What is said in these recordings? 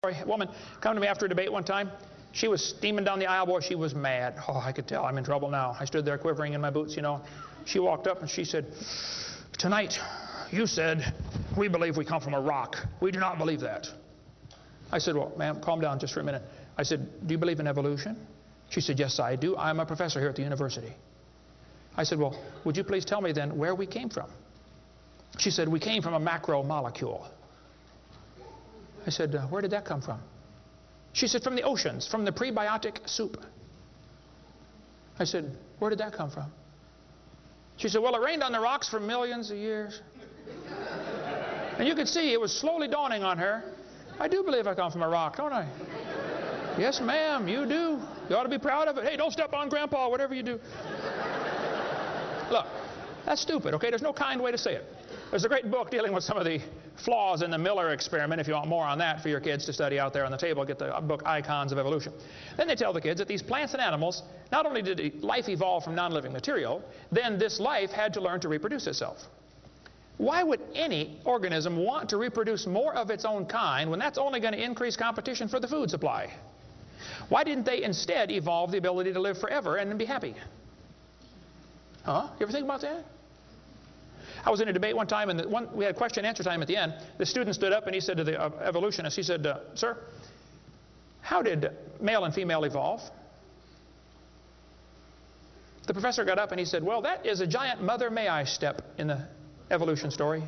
A woman come to me after a debate one time. She was steaming down the aisle. Boy, she was mad. Oh, I could tell I'm in trouble now. I stood there quivering in my boots, you know. She walked up and she said, "Tonight, you said, we believe we come from a rock. We do not believe that." I said, "Well, ma'am, calm down just for a minute." I said, "Do you believe in evolution?" She said, "Yes, I do. I'm a professor here at the university." I said, "Well, would you please tell me then where we came from?" She said, "We came from a macromolecule." I said, "Where did that come from?" She said, "From the oceans, from the prebiotic soup." I said, "Where did that come from?" She said, "Well, it rained on the rocks for millions of years." And you could see it was slowly dawning on her. I do believe I come from a rock, don't I? "Yes, ma'am, you do. You ought to be proud of it. Hey, don't step on Grandpa, whatever you do." Look, that's stupid, okay? There's no kind way to say it. There's a great book dealing with some of the flaws in the Miller experiment. If you want more on that for your kids to study out there on the table, get the book Icons of Evolution. Then they tell the kids that these plants and animals, not only did life evolve from non-living material, then this life had to learn to reproduce itself. Why would any organism want to reproduce more of its own kind when that's only going to increase competition for the food supply? Why didn't they instead evolve the ability to live forever and be happy? Huh? You ever think about that? I was in a debate one time, and we had question and answer time at the end. The student stood up and he said to the evolutionist, he said, "Sir, how did male and female evolve?" The professor got up and he said, "Well, that is a giant mother may I step in the evolution story."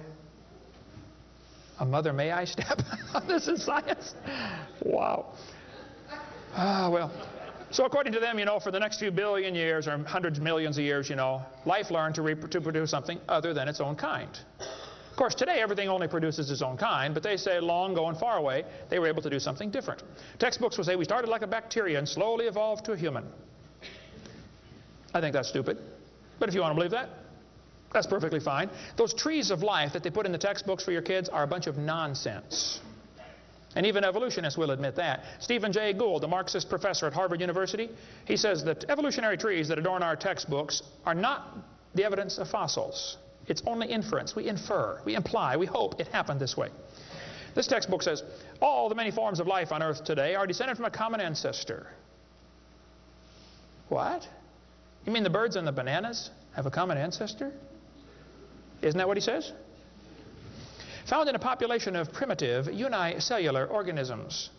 A mother may I step? This is science. Wow. Well, so according to them, you know, for the next few billion years or hundreds of millions of years, you know, life learned to produce something other than its own kind. Of course, today everything only produces its own kind, but they say long ago and far away, they were able to do something different. Textbooks will say we started like a bacteria and slowly evolved to a human. I think that's stupid. But if you want to believe that, that's perfectly fine. Those trees of life that they put in the textbooks for your kids are a bunch of nonsense. And even evolutionists will admit that. Stephen Jay Gould, the Marxist professor at Harvard University, he says that evolutionary trees that adorn our textbooks are not the evidence of fossils. It's only inference. We infer, we imply, we hope it happened this way. This textbook says, all the many forms of life on Earth today are descended from a common ancestor. What? You mean the birds and the bananas have a common ancestor? Isn't that what he says? Found in a population of primitive unicellular organisms.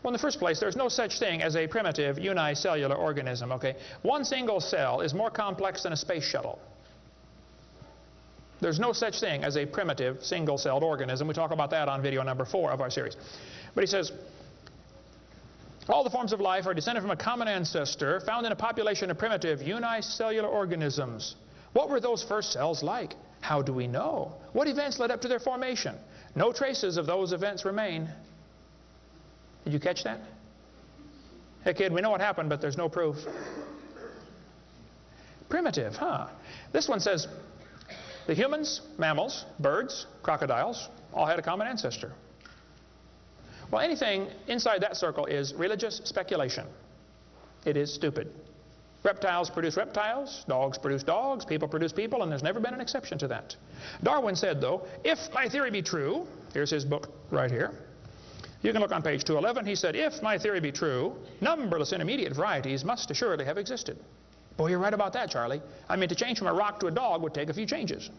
Well, in the first place, there's no such thing as a primitive unicellular organism, okay? One single cell is more complex than a space shuttle. There's no such thing as a primitive single-celled organism. We talk about that on video number 4 of our series. But he says, all the forms of life are descended from a common ancestor found in a population of primitive unicellular organisms. What were those first cells like? How do we know? What events led up to their formation? No traces of those events remain. Did you catch that? Hey kid, we know what happened, but there's no proof. Primitive, huh? This one says the humans, mammals, birds, crocodiles all had a common ancestor. Well, anything inside that circle is religious speculation. It is stupid. Reptiles produce reptiles, dogs produce dogs, people produce people, and there's never been an exception to that. Darwin said, though, if my theory be true, here's his book right here. You can look on page 211. He said, if my theory be true, numberless intermediate varieties must assuredly have existed. Boy, you're right about that, Charlie. I mean, to change from a rock to a dog would take a few changes.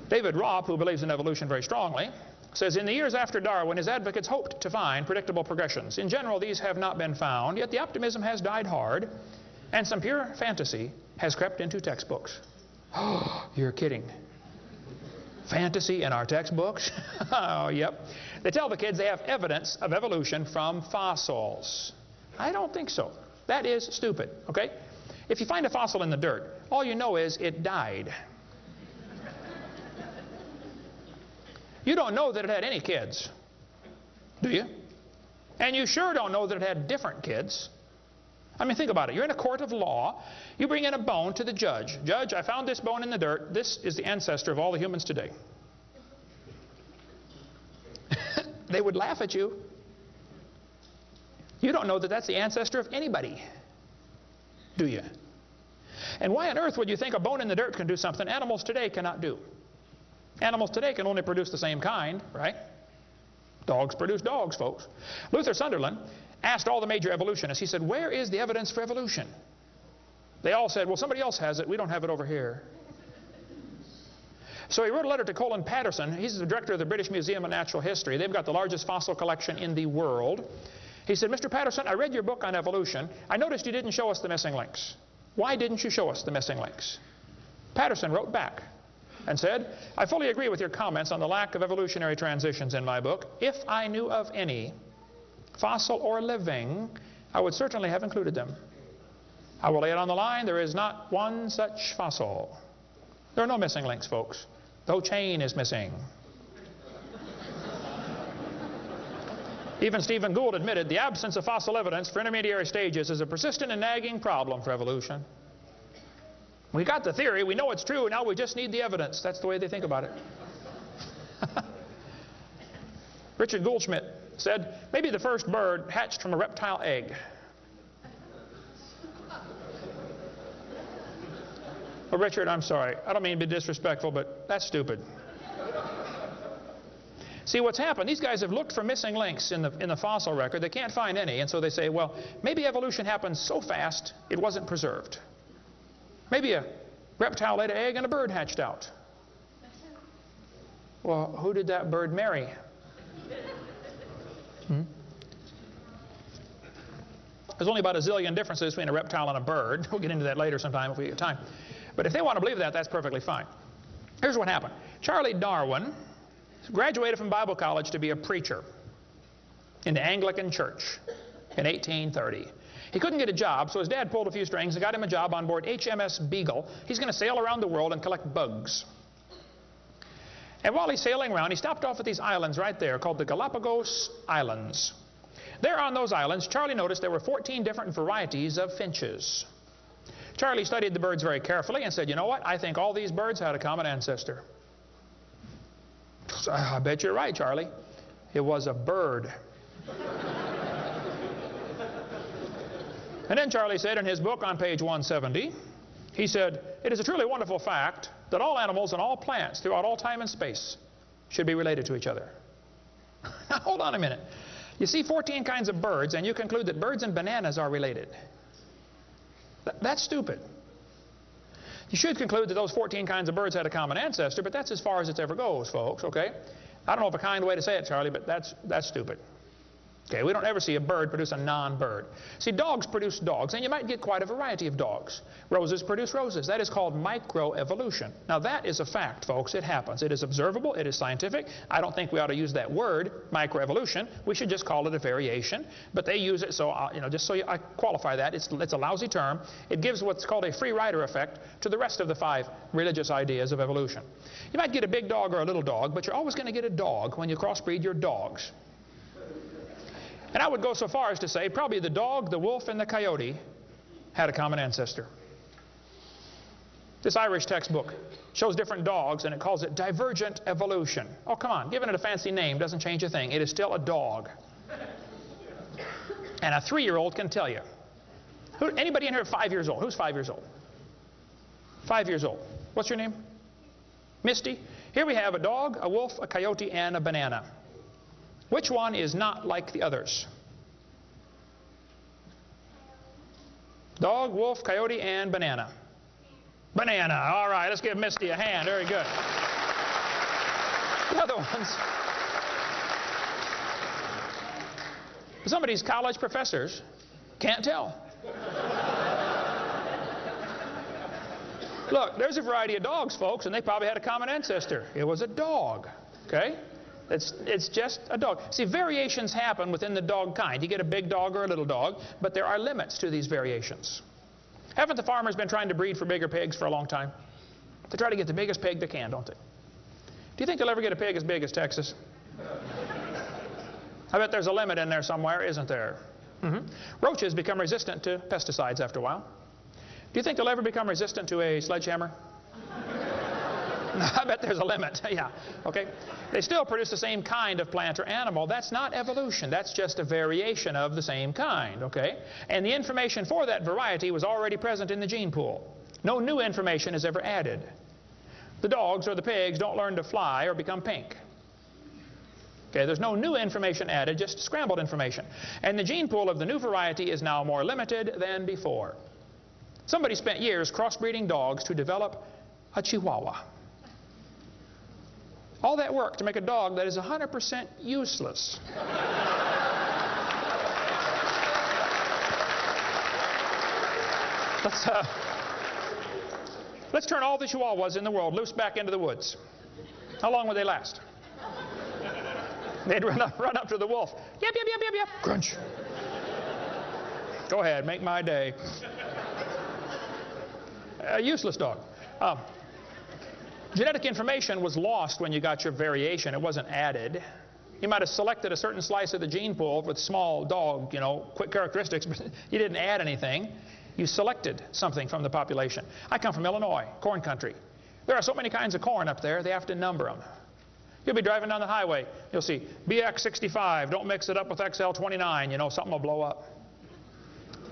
David Robb, who believes in evolution very strongly, says, in the years after Darwin, his advocates hoped to find predictable progressions. In general, these have not been found, yet the optimism has died hard, and some pure fantasy has crept into textbooks. Oh, you're kidding. Fantasy in our textbooks? Oh, yep. They tell the kids they have evidence of evolution from fossils. I don't think so. That is stupid, okay? If you find a fossil in the dirt, all you know is it died. You don't know that it had any kids, do you? And you sure don't know that it had different kids. I mean, think about it. You're in a court of law. You bring in a bone to the judge. Judge, I found this bone in the dirt. This is the ancestor of all the humans today. They would laugh at you. You don't know that that's the ancestor of anybody, do you? And why on earth would you think a bone in the dirt can do something animals today cannot do? Animals today can only produce the same kind, right? Dogs produce dogs, folks. Luther Sunderland asked all the major evolutionists, he said, where is the evidence for evolution? They all said, well, somebody else has it. We don't have it over here. So he wrote a letter to Colin Patterson. He's the director of the British Museum of Natural History. They've got the largest fossil collection in the world. He said, Mr. Patterson, I read your book on evolution. I noticed you didn't show us the missing links. Why didn't you show us the missing links? Patterson wrote back and said, I fully agree with your comments on the lack of evolutionary transitions in my book. If I knew of any, fossil or living, I would certainly have included them. I will lay it on the line, there is not one such fossil. There are no missing links, folks. No chain is missing. Even Stephen Gould admitted the absence of fossil evidence for intermediary stages is a persistent and nagging problem for evolution. We got the theory, we know it's true, now we just need the evidence. That's the way they think about it. Richard Goldschmidt said, maybe the first bird hatched from a reptile egg. Well, Richard, I'm sorry. I don't mean to be disrespectful, but that's stupid. See, what's happened, these guys have looked for missing links in the fossil record. They can't find any, and so they say, well, maybe evolution happened so fast it wasn't preserved. Maybe a reptile laid an egg and a bird hatched out. Well, who did that bird marry? There's only about a zillion differences between a reptile and a bird. We'll get into that later sometime if we get time. But if they want to believe that, that's perfectly fine. Here's what happened. Charlie Darwin graduated from Bible college to be a preacher in the Anglican Church in 1830. He couldn't get a job, so his dad pulled a few strings and got him a job on board HMS Beagle. He's going to sail around the world and collect bugs. And while he's sailing around, he stopped off at these islands right there called the Galapagos Islands. There on those islands, Charlie noticed there were 14 different varieties of finches. Charlie studied the birds very carefully and said, you know what? I think all these birds had a common ancestor. I bet you're right, Charlie. It was a bird. And then Charlie said in his book on page 170, he said, it is a truly wonderful fact that all animals and all plants throughout all time and space should be related to each other. Now, hold on a minute. You see 14 kinds of birds, and you conclude that birds and bananas are related. That's stupid. You should conclude that those 14 kinds of birds had a common ancestor, but that's as far as it ever goes, folks, okay? I don't know of a kind way to say it, Charlie, but that's stupid. Okay, we don't ever see a bird produce a non-bird. See, dogs produce dogs, and you might get quite a variety of dogs. Roses produce roses. That is called microevolution. Now, that is a fact, folks. It happens. It is observable. It is scientific. I don't think we ought to use that word, microevolution. We should just call it a variation. But they use it, so, just so I qualify that, it's a lousy term. It gives what's called a free rider effect to the rest of the 5 religious ideas of evolution. You might get a big dog or a little dog, but you're always going to get a dog when you crossbreed your dogs. And I would go so far as to say probably the dog, the wolf, and the coyote had a common ancestor. This Irish textbook shows different dogs, and it calls it divergent evolution. Oh, come on. Giving it a fancy name doesn't change a thing. It is still a dog. And a 3-year-old can tell you. Anybody in here 5 years old? Who's 5 years old? 5 years old. What's your name? Misty. Here we have a dog, a wolf, a coyote, and a banana. Which one is not like the others? Dog, wolf, coyote, and banana. Banana. All right, let's give Misty a hand. Very good. The other ones. Some of these college professors can't tell. Look, there's a variety of dogs, folks, and they probably had a common ancestor. It was a dog. Okay? It's just a dog. See, variations happen within the dog kind. You get a big dog or a little dog, but there are limits to these variations. Haven't the farmers been trying to breed for bigger pigs for a long time? They try to get the biggest pig they can, don't they? Do you think they'll ever get a pig as big as Texas? I bet there's a limit in there somewhere, isn't there? Roaches become resistant to pesticides after a while. Do you think they'll ever become resistant to a sledgehammer? I bet there's a limit. Yeah. Okay. They still produce the same kind of plant or animal. That's not evolution. That's just a variation of the same kind. Okay. And the information for that variety was already present in the gene pool. No new information is ever added. The dogs or the pigs don't learn to fly or become pink. Okay, there's no new information added, just scrambled information. And the gene pool of the new variety is now more limited than before. Somebody spent years crossbreeding dogs to develop a Chihuahua. All that work to make a dog that is 100% useless. Let's turn all the Chihuahuas in the world loose back into the woods. How long would they last? They'd run up to the wolf. Yep, yep, yep, yep, yep. Crunch. Go ahead, make my day. A useless dog. Genetic information was lost when you got your variation. It wasn't added. You might have selected a certain slice of the gene pool with small dog, quick characteristics, but you didn't add anything. You selected something from the population. I come from Illinois, corn country. There are so many kinds of corn up there, they have to number them. You'll be driving down the highway. You'll see BX65, don't mix it up with XL29, something will blow up.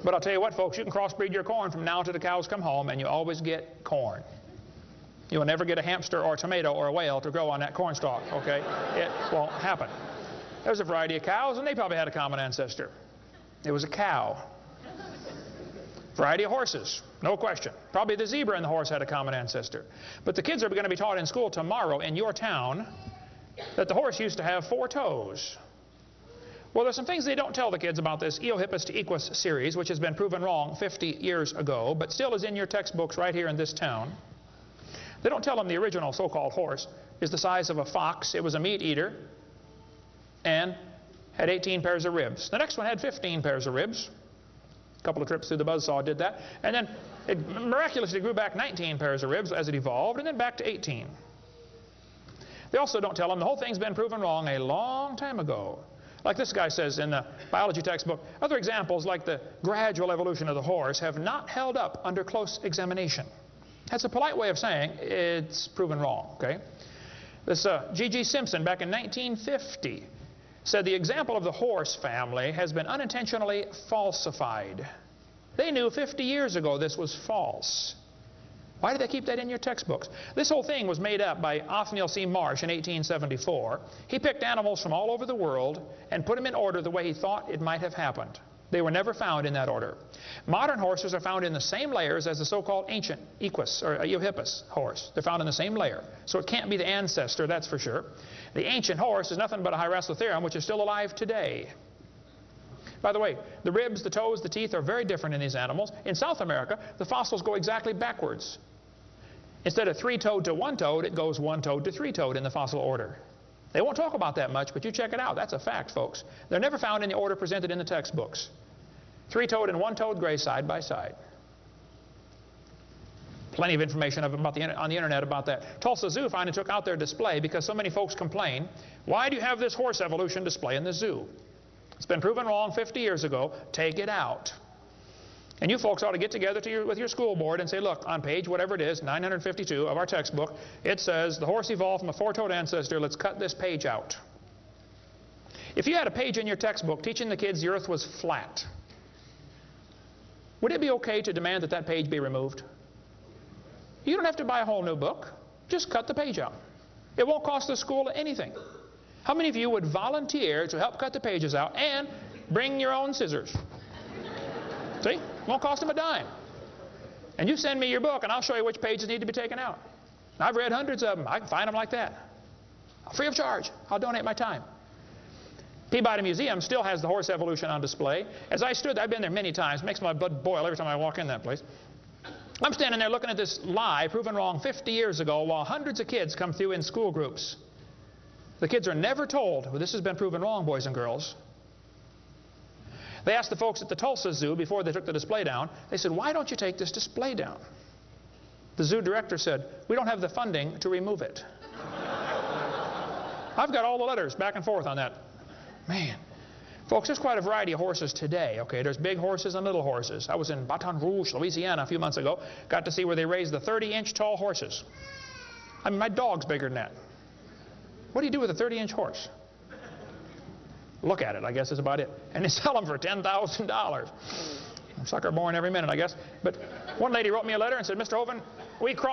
But I'll tell you what, folks, you can crossbreed your corn from now till the cows come home, and you always get corn. You'll never get a hamster or a tomato or a whale to grow on that corn stalk, okay? It won't happen. There's a variety of cows, and they probably had a common ancestor. It was a cow. Variety of horses, no question. Probably the zebra and the horse had a common ancestor. But the kids are going to be taught in school tomorrow in your town that the horse used to have 4 toes. Well, there's some things they don't tell the kids about this Eohippus to Equus series, which has been proven wrong 50 years ago, but still is in your textbooks right here in this town. They don't tell them the original so-called horse is the size of a fox. It was a meat eater and had 18 pairs of ribs. The next one had 15 pairs of ribs. A couple of trips through the buzzsaw did that. And then it miraculously grew back 19 pairs of ribs as it evolved, and then back to 18. They also don't tell them the whole thing's been proven wrong a long time ago. Like this guy says in the biology textbook, other examples like the gradual evolution of the horse have not held up under close examination. That's a polite way of saying it's proven wrong, okay? This G.G. Simpson back in 1950 said the example of the horse family has been unintentionally falsified. They knew 50 years ago this was false. Why did they keep that in your textbooks? This whole thing was made up by Othniel C. Marsh in 1874. He picked animals from all over the world and put them in order the way he thought it might have happened. They were never found in that order. Modern horses are found in the same layers as the so-called ancient Equus or Eohippus horse. They're found in the same layer. So it can't be the ancestor, that's for sure. The ancient horse is nothing but a Hyracotherium, which is still alive today. By the way, the ribs, the toes, the teeth are very different in these animals. In South America, the fossils go exactly backwards. Instead of 3-toed to 1-toed, it goes 1-toed to 3-toed in the fossil order. They won't talk about that much, but you check it out. That's a fact, folks. They're never found in the order presented in the textbooks. 3-toed and 1-toed gray side by side. Plenty of information on the internet about that. Tulsa Zoo finally took out their display because so many folks complain, why do you have this horse evolution display in the zoo? It's been proven wrong 50 years ago. Take it out. And you folks ought to get together with your school board and say, look, on page whatever it is, 952 of our textbook, it says the horse evolved from a 4-toed ancestor. Let's cut this page out. If you had a page in your textbook teaching the kids the earth was flat, would it be okay to demand that that page be removed? You don't have to buy a whole new book. Just cut the page out. It won't cost the school anything. How many of you would volunteer to help cut the pages out and bring your own scissors? See? Won't cost them a dime. And you send me your book and I'll show you which pages need to be taken out. I've read hundreds of them. I can find them like that. Free of charge. I'll donate my time. Peabody Museum still has the horse evolution on display. As I stood, I've been there many times. It makes my blood boil every time I walk in that place. I'm standing there looking at this lie proven wrong 50 years ago while hundreds of kids come through in school groups. The kids are never told, well, this has been proven wrong, boys and girls. They asked the folks at the Tulsa Zoo before they took the display down, they said, why don't you take this display down? The zoo director said, we don't have the funding to remove it. I've got all the letters back and forth on that. Man. Folks, there's quite a variety of horses today, okay? There's big horses and little horses. I was in Baton Rouge, Louisiana a few months ago. Got to see where they raised the 30-inch tall horses. I mean, my dog's bigger than that. What do you do with a 30-inch horse? Look at it, I guess is about it. And they sell them for $10,000. Sucker born every minute, I guess. But one lady wrote me a letter and said, Mr. Hovind, we crossed